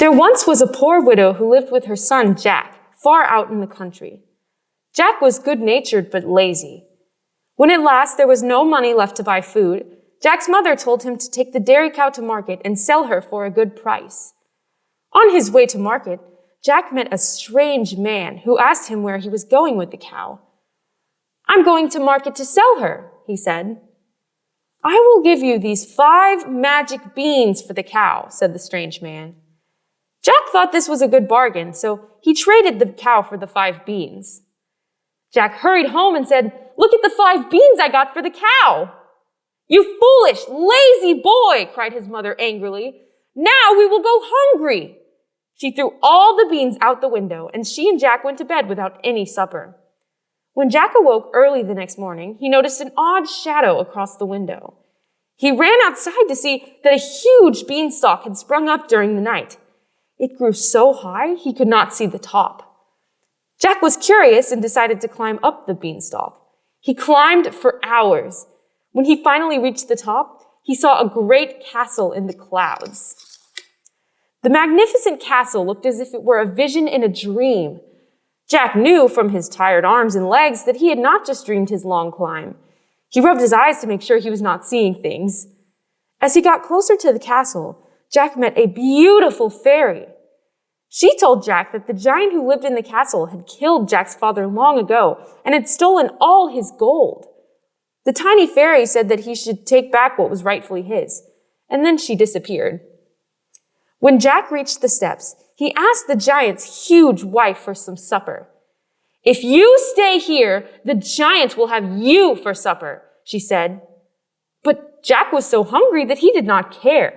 There once was a poor widow who lived with her son, Jack, far out in the country. Jack was good-natured but lazy. When at last there was no money left to buy food, Jack's mother told him to take the dairy cow to market and sell her for a good price. On his way to market, Jack met a strange man who asked him where he was going with the cow. "I'm going to market to sell her," he said. "I will give you these 5 magic beans for the cow," said the strange man. Jack thought this was a good bargain, so he traded the cow for the 5 beans. Jack hurried home and said, "Look at the 5 beans I got for the cow." "You foolish, lazy boy," cried his mother angrily. "Now we will go hungry." She threw all the beans out the window, and she and Jack went to bed without any supper. When Jack awoke early the next morning, he noticed an odd shadow across the window. He ran outside to see that a huge beanstalk had sprung up during the night. It grew so high he could not see the top. Jack was curious and decided to climb up the beanstalk. He climbed for hours. When he finally reached the top, he saw a great castle in the clouds. The magnificent castle looked as if it were a vision in a dream. Jack knew from his tired arms and legs that he had not just dreamed his long climb. He rubbed his eyes to make sure he was not seeing things. As he got closer to the castle, Jack met a beautiful fairy. She told Jack that the giant who lived in the castle had killed Jack's father long ago and had stolen all his gold. The tiny fairy said that he should take back what was rightfully his, and then she disappeared. When Jack reached the steps, he asked the giant's huge wife for some supper. "If you stay here, the giant will have you for supper," she said. But Jack was so hungry that he did not care.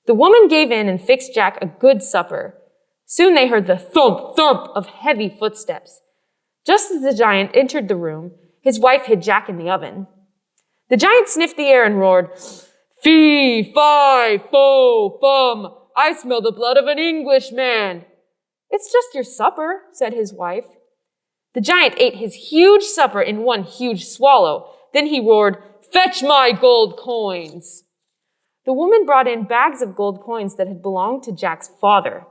The woman gave in and fixed Jack a good supper. Soon they heard the thump, thump of heavy footsteps. Just as the giant entered the room, his wife hid Jack in the oven. The giant sniffed the air and roared, "Fee, fi, fo, fum, I smell the blood of an Englishman." "It's just your supper," said his wife. The giant ate his huge supper in one huge swallow. Then he roared, "Fetch my gold coins." The woman brought in bags of gold coins that had belonged to Jack's father.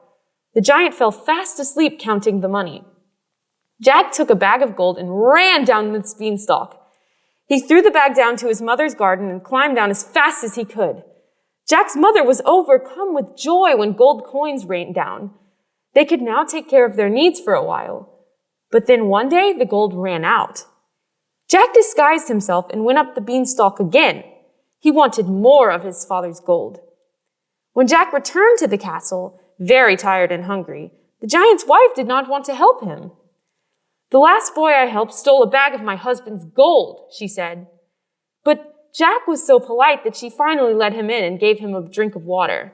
The giant fell fast asleep counting the money. Jack took a bag of gold and ran down the beanstalk. He threw the bag down to his mother's garden and climbed down as fast as he could. Jack's mother was overcome with joy when gold coins rained down. They could now take care of their needs for a while. But then one day, the gold ran out. Jack disguised himself and went up the beanstalk again. He wanted more of his father's gold. When Jack returned to the castle, very tired and hungry, the giant's wife did not want to help him. "The last boy I helped stole a bag of my husband's gold," she said. But Jack was so polite that she finally let him in and gave him a drink of water.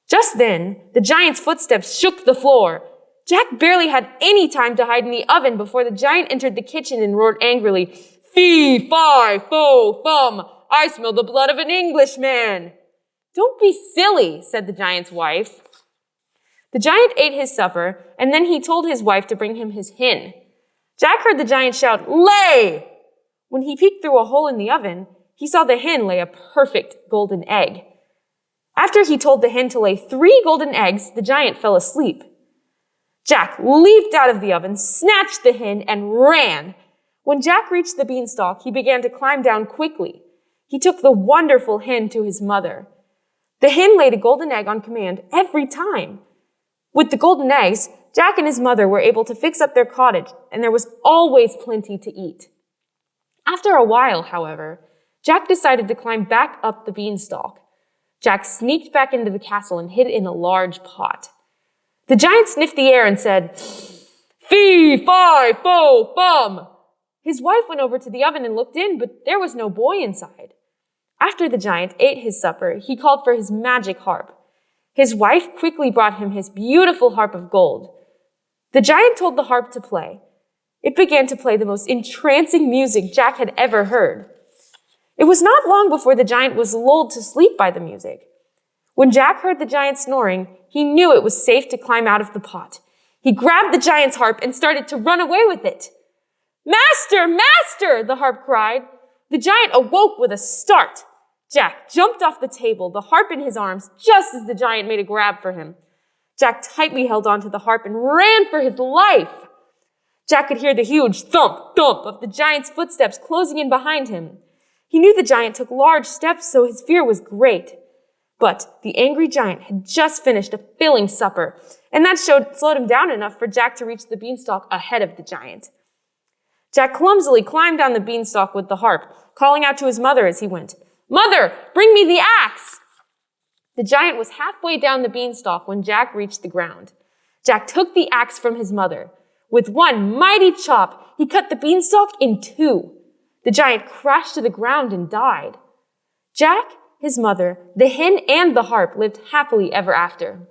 Just then, the giant's footsteps shook the floor. Jack barely had any time to hide in the oven before the giant entered the kitchen and roared angrily, "Fee, fi, fo, fum, I smell the blood of an Englishman." "Don't be silly," said the giant's wife. The giant ate his supper, and then he told his wife to bring him his hen. Jack heard the giant shout, "Lay!" When he peeked through a hole in the oven, he saw the hen lay a perfect golden egg. After he told the hen to lay 3 golden eggs, the giant fell asleep. Jack leaped out of the oven, snatched the hen, and ran. When Jack reached the beanstalk, he began to climb down quickly. He took the wonderful hen to his mother. The hen laid a golden egg on command every time. With the golden eggs, Jack and his mother were able to fix up their cottage, and there was always plenty to eat. After a while, however, Jack decided to climb back up the beanstalk. Jack sneaked back into the castle and hid in a large pot. The giant sniffed the air and said, "Fee, fi, fo, fum." His wife went over to the oven and looked in, but there was no boy inside. After the giant ate his supper, he called for his magic harp. His wife quickly brought him his beautiful harp of gold. The giant told the harp to play. It began to play the most entrancing music Jack had ever heard. It was not long before the giant was lulled to sleep by the music. When Jack heard the giant snoring, he knew it was safe to climb out of the pot. He grabbed the giant's harp and started to run away with it. "Master! Master!" the harp cried. The giant awoke with a start. Jack jumped off the table, the harp in his arms, just as the giant made a grab for him. Jack tightly held onto the harp and ran for his life. Jack could hear the huge thump, thump of the giant's footsteps closing in behind him. He knew the giant took large steps, so his fear was great. But the angry giant had just finished a filling supper, and that slowed him down enough for Jack to reach the beanstalk ahead of the giant. Jack clumsily climbed down the beanstalk with the harp, calling out to his mother as he went, "Mother, bring me the axe!" The giant was halfway down the beanstalk when Jack reached the ground. Jack took the axe from his mother. With one mighty chop, he cut the beanstalk in two. The giant crashed to the ground and died. Jack, his mother, the hen, and the harp lived happily ever after.